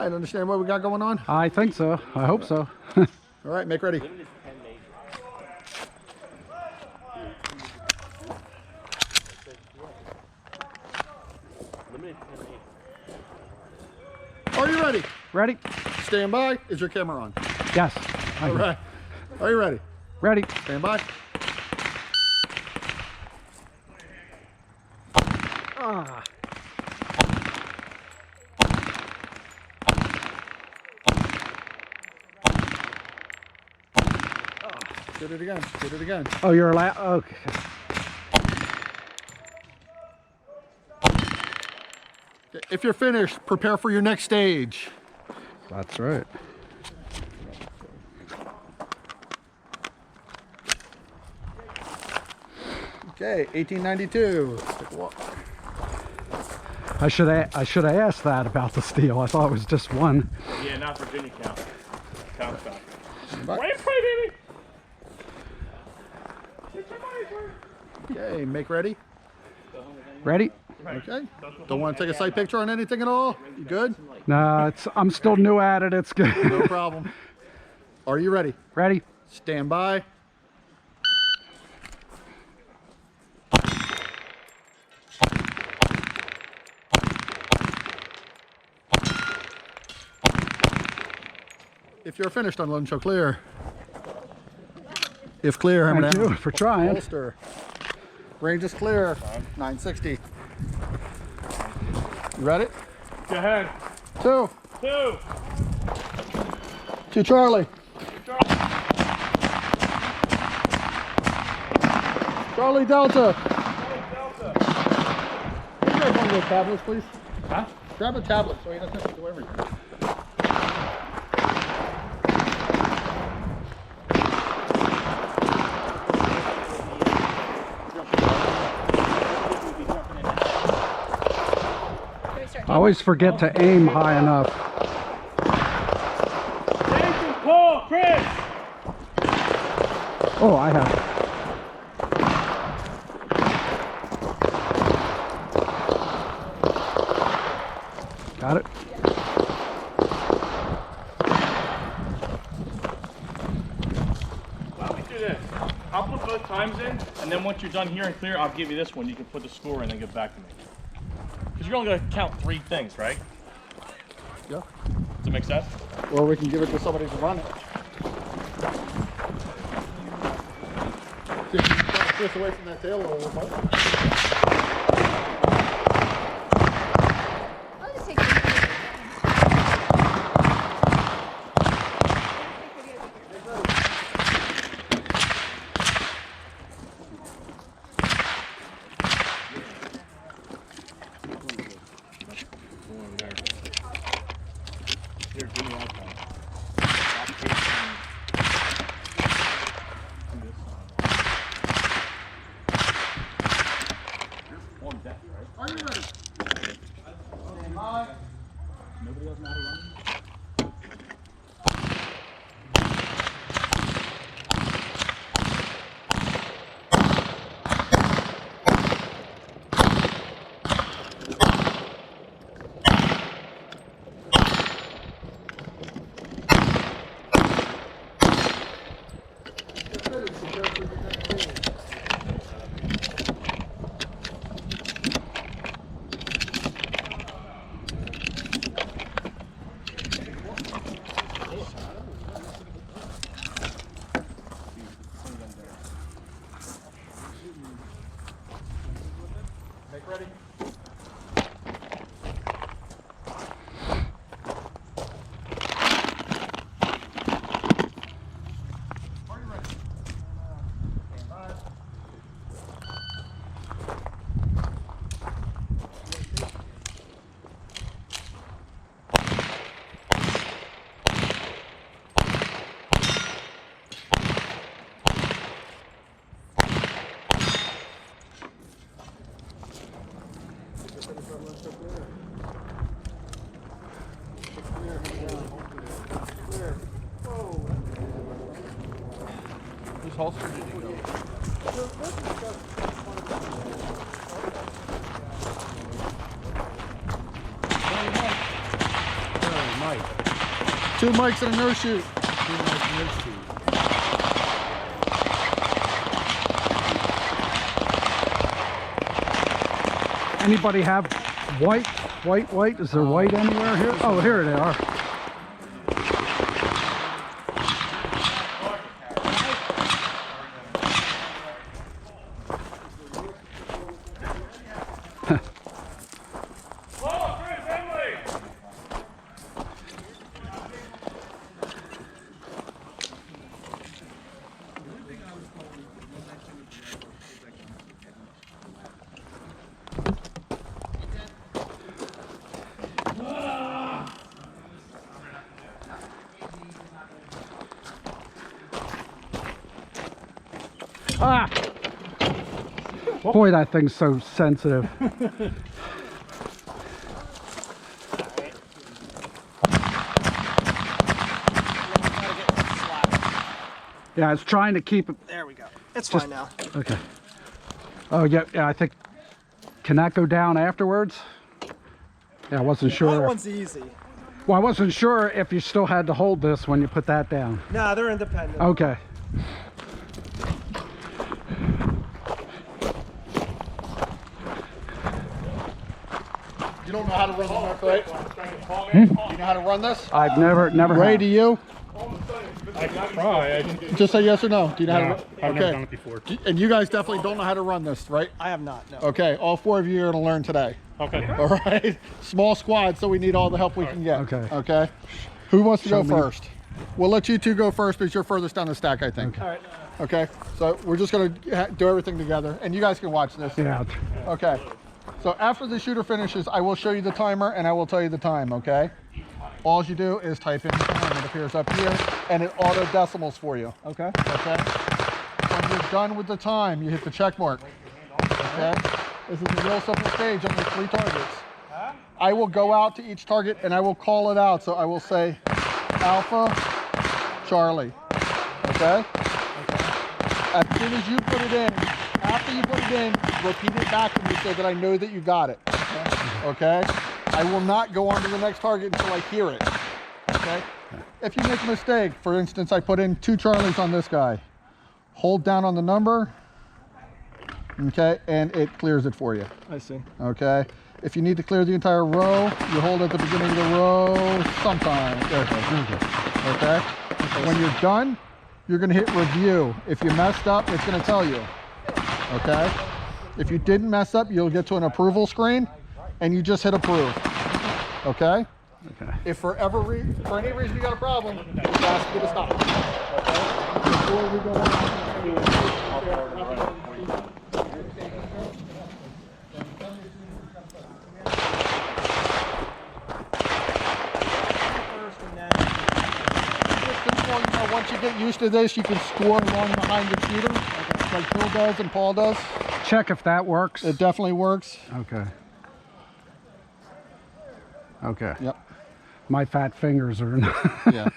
right, understand what we got going on? I think so. I hope so. All right, make ready. Are you ready? Ready? Stand by. Is your camera on? Yes. All right. Are you ready? Ready. Stand by. Ah. Did it again. Did it again. Oh, you're allowed. Okay. If you're finished, prepare for your next stage. That's right. Okay, 1892. Take a walk. I should have asked that about the steel. I thought it was just one. Yeah, not Virginia count. Count stock. Right. Baby. Okay, make ready. Ready? Okay. Don't want to take a sight picture on anything at all? You good? No, I'm still new at it. It's good. No problem. Are you ready? Ready? Stand by. If you're finished, unload and show clear. If clear, hammer Thank down. you for trying. Holster. Range is clear. 960. You ready? Go ahead. 2. 2. To Charlie. Charlie Delta. Can you grab one of those tablets, please? Huh? Grab a tablet so he doesn't have to do everything. I always forget to aim high enough. Jason, Paul, Chris. Oh, I have. Got it. Why don't we do this? I'll put both times in, and then once you're done here and clear, I'll give you this one. You can put the score in and then get back to me. Because you're only going to count 3 things, right? Yeah. Does it make sense? Or we can give it to somebody to run it. See if you can twist away from that tail a little bit. I'll just take this. Here, give me that one. On deck, right? Are you ready? Stand by. Nobody else know how to run? Make ready. Are you ready? Stand by. Whose holster did you go? Mike. 2 mics and a no shoot. Anybody have white? White? Is there white anywhere here? Oh, here they are. Ah! Boy, that thing's so sensitive. Yeah, it's trying to keep it. There we go. It's fine now. Okay. Oh, yeah, I think. Can that go down afterwards? Yeah, I wasn't sure. That one's easy. Well, I wasn't sure if you still had to hold this when you put that down. Nah, they're independent. Okay. You don't know how to run the knife, right? You know how to run this? I've never Ray, do you? I can try. Just say yes or no. Do you know how to run? I've never done it before. And you guys definitely don't know how to run this, right? I have not, no. Okay, all 4 of you are going to learn today. Okay. All right? Small squad, so we need all the help we can get. Okay. Okay? Who wants to Show go me. first? We'll let you two go first because you're furthest down the stack, I think. All right. Okay? So we're just going to do everything together, and you guys can watch this. Yeah. Okay. So after the shooter finishes, I will show you the timer, and I will tell you the time, okay? All you do is type in the time. It appears up here, and it auto decimals for you. Okay. Okay? When you're done with the time, you hit the check mark. Okay? This is a real simple stage, only 3 targets. I will go out to each target and I will call it out. So I will say Alpha, Charlie. Okay? As soon as you put it in, after you put it in, repeat it back to me so that I know that you got it. Okay? I will not go on to the next target until I hear it. Okay? If you make a mistake, for instance, I put in 2 Charlies on this guy. Hold down on the number, okay, and it clears it for you. I see. Okay? If you need to clear the entire row, you hold at the beginning of the row sometime. There it goes. Okay? When you're done, you're going to hit review. If you messed up, it's going to tell you. Okay? If you didn't mess up, you'll get to an approval screen, and you just hit approve. Okay? Okay. If for any reason you got a problem, just ask me to stop. Okay? Before we go on. Once you get used to this, you can score along behind the shooter, like Bill does and Paul does. Check if that works. It definitely works. Okay. Okay. Yep. My fat fingers are not. Yeah.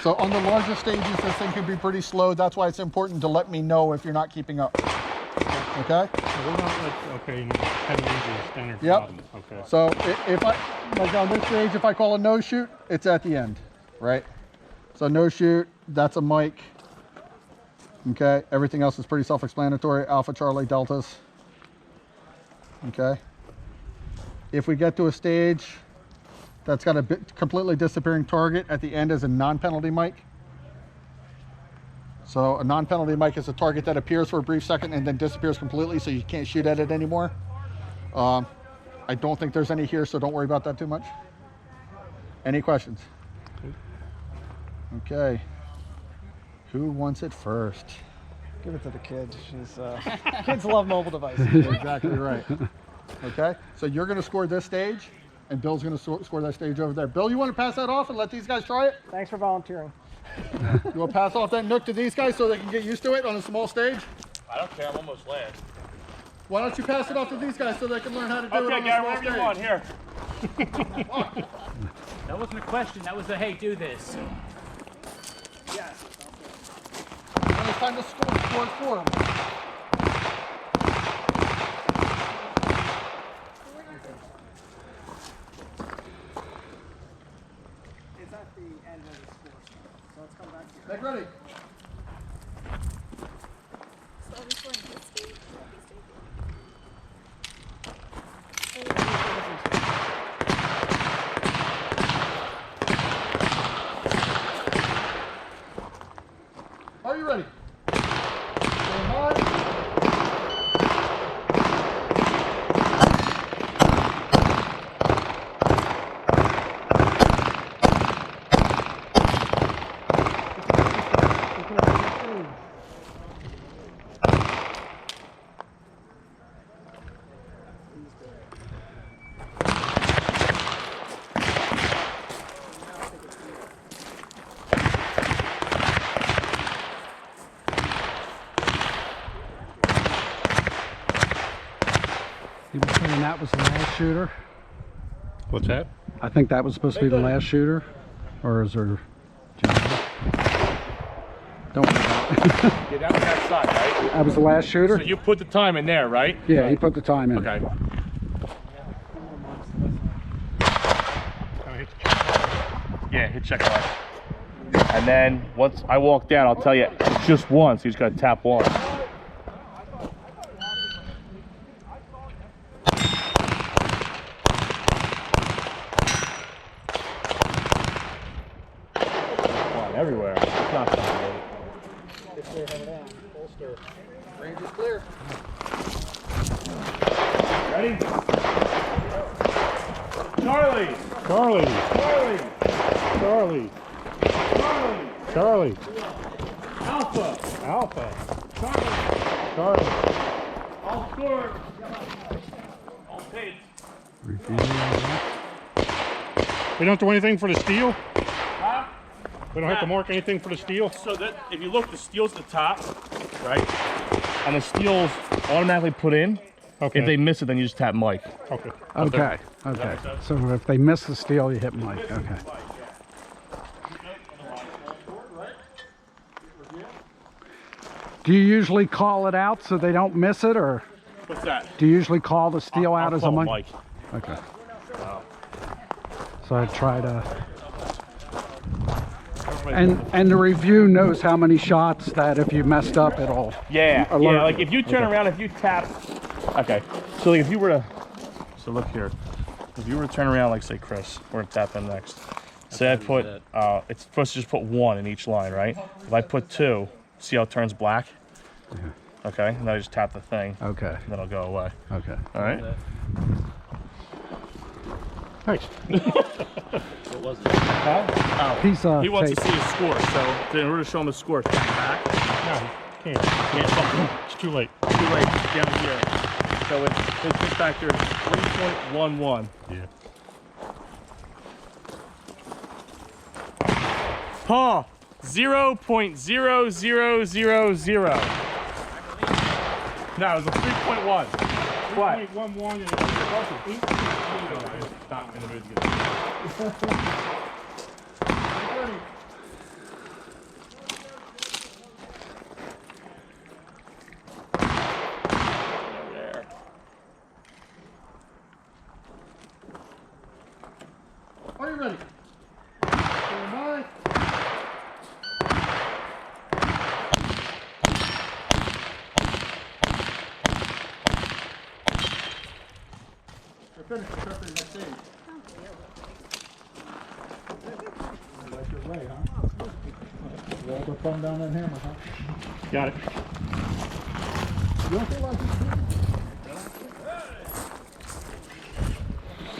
So on the larger stages, this thing can be pretty slow. That's why it's important to let me know if you're not keeping up. Okay? We're not like, okay, heavy easy standard Yep. problems. Okay. So if I, like on this stage, if I call a no shoot, it's at the end, right? So no shoot, that's a mic. Okay, everything else is pretty self-explanatory. Alpha, Charlie, Deltas. Okay. If we get to a stage that's got a completely disappearing target at the end as a non-penalty mic. So a non-penalty mic is a target that appears for a brief second and then disappears completely, so you can't shoot at it anymore. I don't think there's any here, so don't worry about that too much. Any questions? Okay. Who wants it first? Give it to the kid. Kids love mobile devices. Exactly right. Okay, so you're going to score this stage, and Bill's going to score that stage over there. Bill, you want to pass that off and let these guys try it? Thanks for volunteering. You want to pass off that nook to these guys so they can get used to it on a small stage? I don't care. I'm almost land. Why don't you pass it off to these guys so they can learn how to do it Okay, on a Gary, small whatever stage? you want. Here. That wasn't a question, that was a hey, do this. Yes. When it's time to score it for them. It's at the You were saying that was the last shooter? What's that? I think that was supposed to be the last shooter, or is there? Don't worry about it. Yeah, that was that side, right? That was the last shooter? So you put the time in there, right? Yeah, he put the time in. Okay. Yeah, hit check mark. And then once I walk down, I'll tell you it's just once. He's got to tap one. Everywhere. It's not something. Range is clear. Ready? Charlie! Charlie! Charlie! Charlie! Charlie! Charlie! Alpha! Alpha! Charlie! Charlie! All scored! All paid. We don't have to do anything for the steel? Huh? We don't have to mark anything for the steel? So that if you look, the steel's at the top, right? And the steel's automatically put in. Okay. If they miss it, then you just tap Mike. Okay. Okay, okay. So if they miss the steel, you hit Mike. Okay. Do you usually call it out so they don't miss it, or What's that? do you usually call the steel out I'll as a call Mike? Mike. Okay. So I try to. And the review knows how many shots that if you messed up, it'll Yeah, alert yeah. Like you. if you turn around, if you tap. Okay. So like if you were to. So look here. If you were to turn around, like say Chris, we're gonna tap him next. Say I put. It's supposed to just put one in each line, right? If I put two, see how it turns black? Okay. And then I just tap the thing. Okay. And then it'll go away. Okay. All right. Thanks. He's He wants tape. to see his score, so in order to show him his score, tap back. No, can't. Can't fucking. It's too late. Too late down here. So it's his hit factor is 3.11. Yeah. Paul, 0.0000. No, it was a 3.1. What? 3.11 and Not in the mood to get it. There. Are you ready? Stand by. You're finished. Prep for the next stage. Like your way, huh? Roll the thumb down that hammer, huh? got it. You don't feel like this?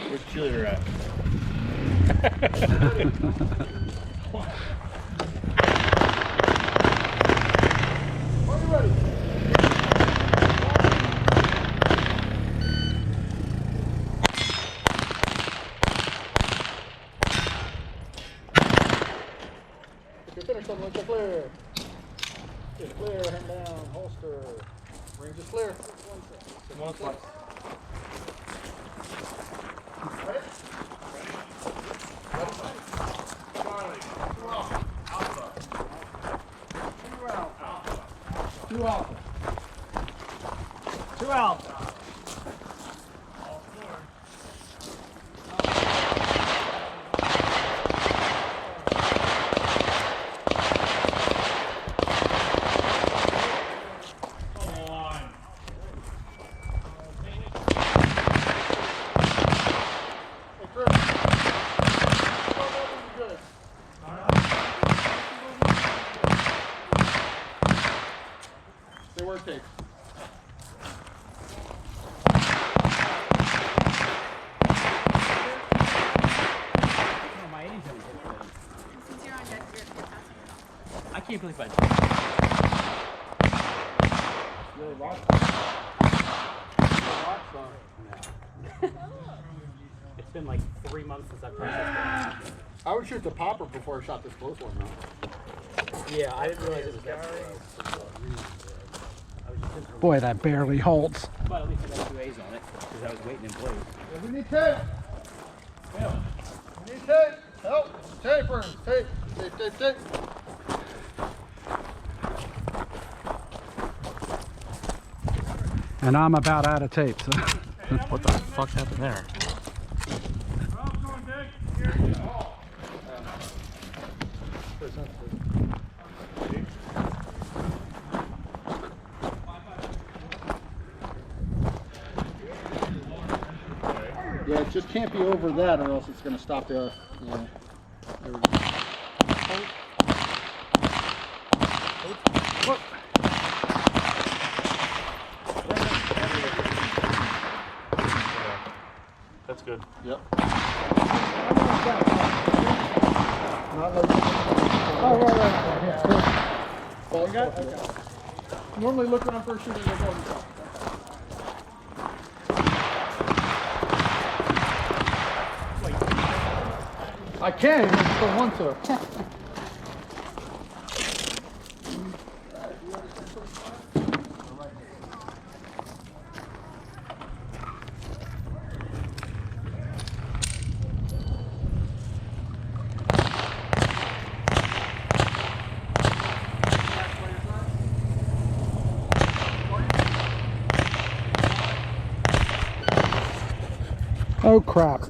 Where's cheerleader at? Are you ready? If you're finished, let you clear. Just clear, hand down, holster. Range is clear. One slice. Ready? Two alpha. Two out. Hey, Chris. Good. Stay where it takes. Oh, my 80's already hit good. Since you're on deck, you're passing. I can't believe I did. You're a rock. It's been like 3 months since I've practiced. I would shoot the popper before I shot this close one, though. Yeah, I didn't realize it was that close. I was Boy, that barely holds. But at least I got 2 A's on it because I was waiting in place. We need tape. Yeah. We need tape. Help. Tape rooms. Tape. Tape, tape, tape. And I'm about out of tape, so. What the fuck happened there? Yeah, it just can't be over that or else it's going to stop the... Yeah. There we go. Look. That's good. Yep. Not like oh, right. Yeah. Well, you got, okay. Normally look around first shooter and they go on the top. I can, I just don't want to. Oh crap.